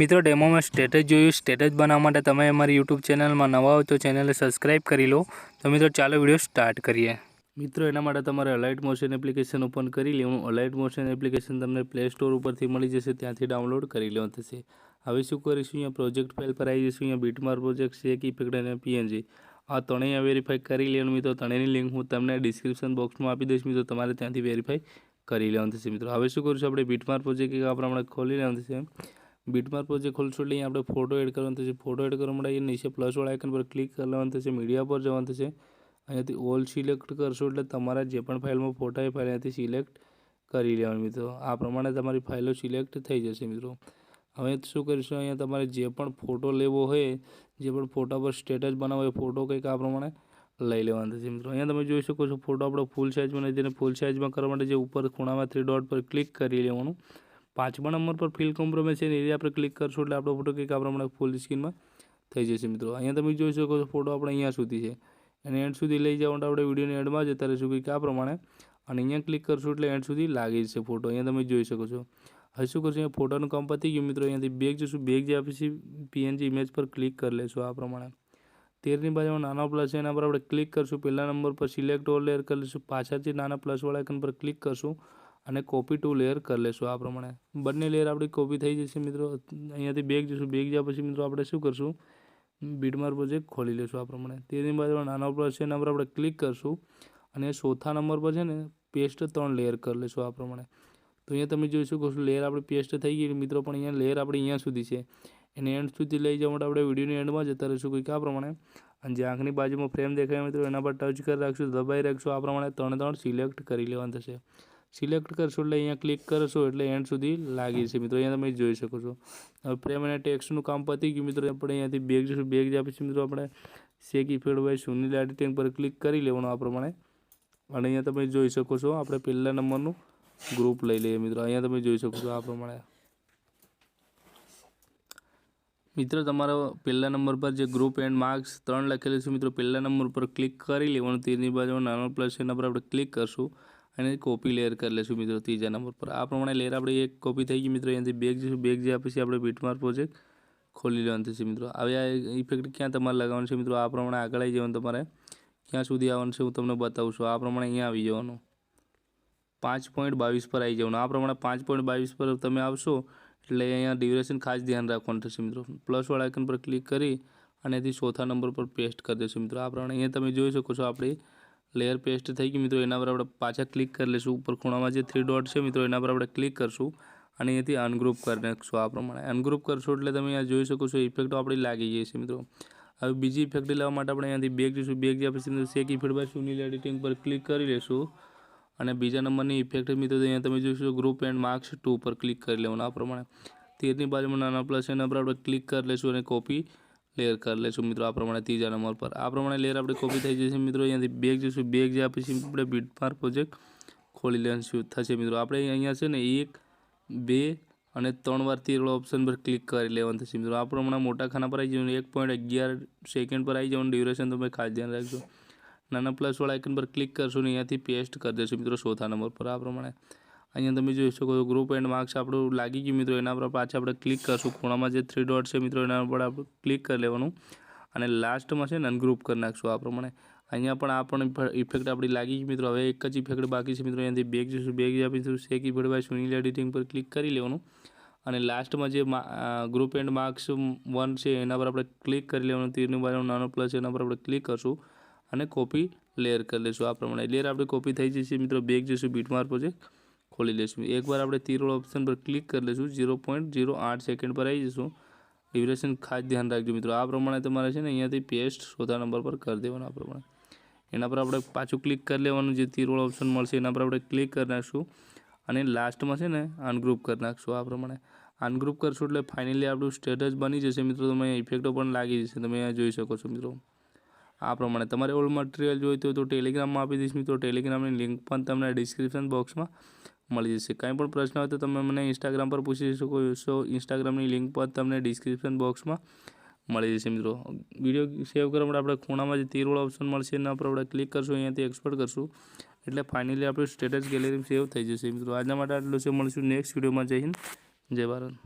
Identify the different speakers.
Speaker 1: મિત્રો ડેમોમાં સ્ટેટસ જોયું। સ્ટેટસ બનાવવા માટે તમે અમારી યુટ્યુબ ચેનલમાં નવા હો તો ચેનલને સબસ્ક્રાઈબ કરી લો। તો મિત્રો ચાલો વિડીયો સ્ટાર્ટ કરીએ। મિત્રો એના માટે તમારે અલાઇટ મોશન એપ્લિકેશન ઓપન કરી લેવાનું। અલાઇટ મોશન એપ્લિકેશન તમને પ્લે સ્ટોર ઉપરથી મળી જશે, ત્યાંથી ડાઉનલોડ કરી લેવાનું થશે। હવે શું કરીશું, અહીંયા પ્રોજેક્ટ ફાઇલ પર આવી જઈશું। અહીંયા બીટમાર્ક પ્રોજેક્ટ, શેક ઇફેક્ટ અને પીએનજી આ ત્રણેય વેરીફાઈ કરી લેવાનું। મિત્રો ત્રણેયની લિંક હું તમને ડિસ્ક્રિપ્શન બોક્સમાં આપી દઈશ। મિત્રો તમારે ત્યાંથી વેરીફાઈ કરી લેવાનું થશે। મિત્રો હવે શું કરીશું, આપણે બીટમાર્ક પ્રોજેક્ટ એક આપણે ખોલી લેવાનું થશે। બીટમાર્ક પ્રોજેક્ટ ખોલશો એટલે આપણે ફોટો એડ કરવાનો થશે। ફોટો એડ કરવા માટે નીચે પ્લસવાળા આઇકન પર ક્લિક કરવાનું થશે। મીડિયા પર જવાનું થશે। અહીંયાથી ઓલ સિલેક્ટ કરશો એટલે તમારા જે પણ ફાઇલમાં ફોટા એ ફાઇલ અહીંયાથી સિલેક્ટ કરી લેવાનું। મિત્રો આ પ્રમાણે તમારી ફાઇલો સિલેક્ટ થઈ જશે। મિત્રો હવે શું કરીશું, અહીંયા તમારે જે પણ ફોટો લેવો હોય, જે પણ ફોટા પર સ્ટેટસ બનાવવો હોય, ફોટો કંઈક આ પ્રમાણે લઈ લેવાનું થશે। મિત્રો અહીંયા તમે જોઈ શકો છો ફોટો આપણો ફૂલ સાઇઝમાં નથી, તેને ફૂલ સાઇઝમાં કરવા માટે જે ઉપર ખૂણામાં 3 ડોટ પર ક્લિક કરી લેવાનું। 5મા નંબર પર ફિલ કોમ્પ્રોમાઇઝ છે એ આપણે ક્લિક કરશું એટલે આપણો ફોટો કંઈક આ પ્રમાણે ફૂલ સ્ક્રીનમાં થઈ જશે। મિત્રો અહીંયા તમે જોઈ શકો છો ફોટો આપણે અહીંયા સુધી છે, અને એન્ડ સુધી લઈ જાવ એટલે આપણે વિડીયોની એન્ડમાં જતા રહીશું કંઈક આ પ્રમાણે, અને અહીંયા ક્લિક કરશું એટલે એન્ડ સુધી લાગી જશે ફોટો। અહીંયા તમે જોઈ શકો છો। હવે શું કરશું, અહીંયા ફોટોનું કામ પતી ગયું। મિત્રો અહીંયાથી બેગ જશું, બેગ જ્યાં પછી પીએનજી ઇમેજ પર ક્લિક કરી લેશું આ પ્રમાણે। 13ની બાજુમાં નાનો પ્લસ છે એના પર આપણે ક્લિક કરશું। પહેલા નંબર પર સિલેક્ટ ઓલ લેયર કરી લઈશું। પાછળથી નાના પ્લસવાળા આઇકન પર ક્લિક કરશું અને કોપી ટુ લેયર કરી લેશું આ પ્રમાણે। બંને લેયર આપણી કોપી થઈ જશે। મિત્રો અહીંયાથી બેગ જશું, બેગ જ્યાં પછી મિત્રો આપણે શું કરશું, બીટમાર્ક પ્રોજેક્ટ ખોલી લેશું આ પ્રમાણે। 13ની બાજુમાં નાનો પ્લસ છે એના પર આપણે ક્લિક કરશું અને ચોથા નંબર પર છે ને પેસ્ટ 3 લેયર કરી લેશું આ પ્રમાણે। તો અહીંયા તમે જોઈ શકો છો લેયર આપણી પેસ્ટ થઈ ગઈ। મિત્રો પણ અહીંયા લેયર આપણી અહીંયા સુધી છે, એને એન્ડ સુધી લઈ જવા માટે આપણે વિડીયોની એન્ડમાં જતા રહીશું કંઈક આ પ્રમાણે, અને જે આંખની બાજુમાં ફ્રેમ દેખાય મિત્રો એના પર ટચ કરી રાખશું, દબાઈ રાખશું આ પ્રમાણે। 3 સિલેક્ટ કરી લેવાનું થશે। સિલેક્ટ કરશો એટલે અહીંયા ક્લિક કરશો એટલે એન્ડ સુધી લાગી છે। મિત્રો અહીંયા તમે જોઈ શકો છો। હવે ફ્રેમ અને ટેક્સ્ટનું કામ પતી ગયું। મિત્રો આપણે અહીંયાથી બેગ જશું, બેગ જ્યાં પછી મિત્રો આપણે શેક ઇફેક્ટ બાય સુનિલ એડિટિંગ પર ક્લિક કરી લેવાનું આ પ્રમાણે, અને અહીંયા તમે જોઈ શકો છો આપણે પહેલા નંબરનું ગ્રુપ લઈ લઈએ। મિત્રો અહીંયા તમે જોઈ શકો છો આ પ્રમાણે। મિત્રો તમારો પહેલા નંબર પર જે ગ્રુપ એન્ડ માર્ક્સ 3 લખેલું છે, મિત્રો પહેલા નંબર પર ક્લિક કરી લેવાનું। 13ની બાજુમાં નાનો પ્લસ એના પર આપણે ક્લિક કરશું અને કોપી લેયર કરી લેશું। મિત્રો ત્રીજા નંબર પર આ પ્રમાણે લેયર આપણી એક કોપી થઈ ગઈ। મિત્રો અહીંયાથી બેગ જઈશું, બેગ જ્યાં પછી આપણે બીટમાર્ક પ્રોજેક્ટ ખોલી લેવાનું થશે। મિત્રો હવે આ ઇફેક્ટ ક્યાં તમારે લગાવવાનું છે, મિત્રો આ પ્રમાણે આગળ આવી જવાનું, તમારે ક્યાં સુધી આવવાનું છે હું તમને બતાવું છું। આ પ્રમાણે અહીંયા આવી જવાનું, 5.22 પર આવી જવાનું। આ પ્રમાણે 5.22 પર તમે આવશો એટલે અહીંયા ડ્યુરેશન ખાસ ધ્યાન રાખવાનું થશે। મિત્રો પ્લસવાળા આઇકન પર ક્લિક કરી અને એથી ચોથા નંબર પર પેસ્ટ કરી દેશું। મિત્રો આ પ્રમાણે અહીંયા તમે જોઈ શકો છો આપણી લેયર પેસ્ટ થઈ ગઈ। મિત્રો એના પર આપણે પાછા ક્લિક કરી લઈશું। ઉપર ખૂણામાં જે 3 ડોટ છે મિત્રો એના પર આપણે ક્લિક કરશું અને અહીંયાથી અનગ્રુપ કરી નાખશું આ પ્રમાણે। અનગ્રુપ કરશો એટલે તમે અહીંયા જોઈ શકો છો ઇફેક્ટો આપણી લાગી ગઈ છે। મિત્રો હવે બીજી ઇફેક્ટ લેવા માટે આપણે અહીંયાથી બેગ જઈશું, બેગ જ્યાં પછી શેક ઇફેક્ટ બાય સુનિલ એડિટિંગ પર ક્લિક કરી લઈશું અને બીજા નંબરની ઇફેક્ટ મિત્રો અહીંયા તમે જોઈશું ગ્રુપ એન્ડ માર્ક્સ 2 પર ક્લિક કરી લેવાનું આ પ્રમાણે। 13ની બાજુમાં નાના પ્લસ એના પર આપણે ક્લિક કરી લઈશું અને કોપી લેયર કરી લઈશું। મિત્રો આ પ્રમાણે ત્રીજા નંબર પર આ પ્રમાણે લેયર આપણે કોપી થઈ જશે। મિત્રો અહીંયાથી બેગ જઈશું, બેગ જ્યાં પછી આપણે બીટમાર્ક પ્રોજેક્ટ ખોલી લેવાનું થશે। મિત્રો આપણે અહીંયા છે ને 1, 2 અને 3 વાર તીરવાળા ઓપ્શન પર ક્લિક કરી લેવાનું થશે। મિત્રો આ પ્રમાણે મોટા ખાના પર આવી જવાનું, 1.11 સેકન્ડ પર આવી જવાનું, ડ્યુરેશન તમે ખાસ ધ્યાન રાખજો। નાના પ્લસવાળા આઇકન પર ક્લિક કરશું ને અહીંયાથી પેસ્ટ કરી દેશું મિત્રો ચોથા નંબર પર આ પ્રમાણે। અહીંયા તમે જોઈ શકો છો ગ્રુપ એન્ડ માર્ક્સ આપણું લાગી ગયું। મિત્રો એના પર પાછા આપણે ક્લિક કરશું, ખૂણામાં જે 3 ડોટ છે મિત્રો એના પર આપણે ક્લિક કરી લેવાનું અને લાસ્ટમાં છે ને અનગ્રુપ કરી નાખશું આ પ્રમાણે। અહીંયા પણ આ પણ ઇફેક્ટ આપણી લાગી ગઈ। મિત્રો હવે એક જ ઇફેક્ટ બાકી છે। મિત્રો અહીંયાથી બેગ જઈશું, બેગ આપીશું, શેક ઇફેક્ટ બાય સુનિલ એડિટિંગ પર ક્લિક કરી લેવાનું અને લાસ્ટમાં જે ગ્રુપ એન્ડ માર્ક્સ 1 છે એના પર આપણે ક્લિક કરી લેવાનું। 13ની બાજુમાં નાનો પ્લસ એના પર આપણે ક્લિક કરશું અને કોપી લેયર કરી લઈશું આ પ્રમાણે। લેયર આપણી કોપી થઈ જશે। મિત્રો બેગ જઈશું, બીટમાર્ક પ્રોજેક્ટ ખોલી લઈશું। એકવાર આપણે તીરવાળા ઓપ્શન પર ક્લિક કરી લઈશું, 0.08 સેકન્ડ પર આવી જઈશું। ડ્યુરેશન ખાસ ધ્યાન રાખજો। મિત્રો આ પ્રમાણે તમારે છે ને અહીંયાથી પેસ્ટ ચોથા નંબર પર કરી દેવાનું આ પ્રમાણે। એના પર આપણે પાછું ક્લિક કરી લેવાનું, જે તીરવાળો ઓપ્શન મળશે એના પર આપણે ક્લિક કરી નાખશું અને લાસ્ટમાં છે ને અનગ્રુપ કરી નાખશું આ પ્રમાણે। અનગ્રુપ કરશું એટલે ફાઇનલી આપણું સ્ટેટસ બની જશે। મિત્રો તમે અહીંયા ઇફેક્ટો પણ લાગી જશે, તમે અહીંયા જોઈ શકો છો। મિત્રો આ પ્રમાણે તમારે ઓલ મટીરિયલ જોઈતું હોય તો ટેલિગ્રામમાં આપી દઈશ। મિત્રો ટેલિગ્રામની લિંક પણ તમને ડિસ્ક્રિપ્શન બોક્સમાં મળી જશે। કંઈ પણ પ્રશ્ન હોય તો તમે મને ઇન્સ્ટાગ્રામ પર પૂછી શકો છો। ઇન્સ્ટાગ્રામની લિંક પણ તમને ડિસ્ક્રિપ્શન બોક્સમાં મળી જશે। મિત્રો વિડીયો સેવ કરવા માટે આપણે ખૂણામાં જે તીરવાળો ઓપ્શન મળશે એના પર આપણે ક્લિક કરશું, અહીંયાથી એક્સપોર્ટ કરશું એટલે ફાઇનલી આપણું સ્ટેટસ ગેલેરી સેવ થઈ જશે। મિત્રો આજના માટે આટલું છે, મળીશું નેક્સ્ટ વિડીયોમાં। જય હિન્દ, જય ભારત।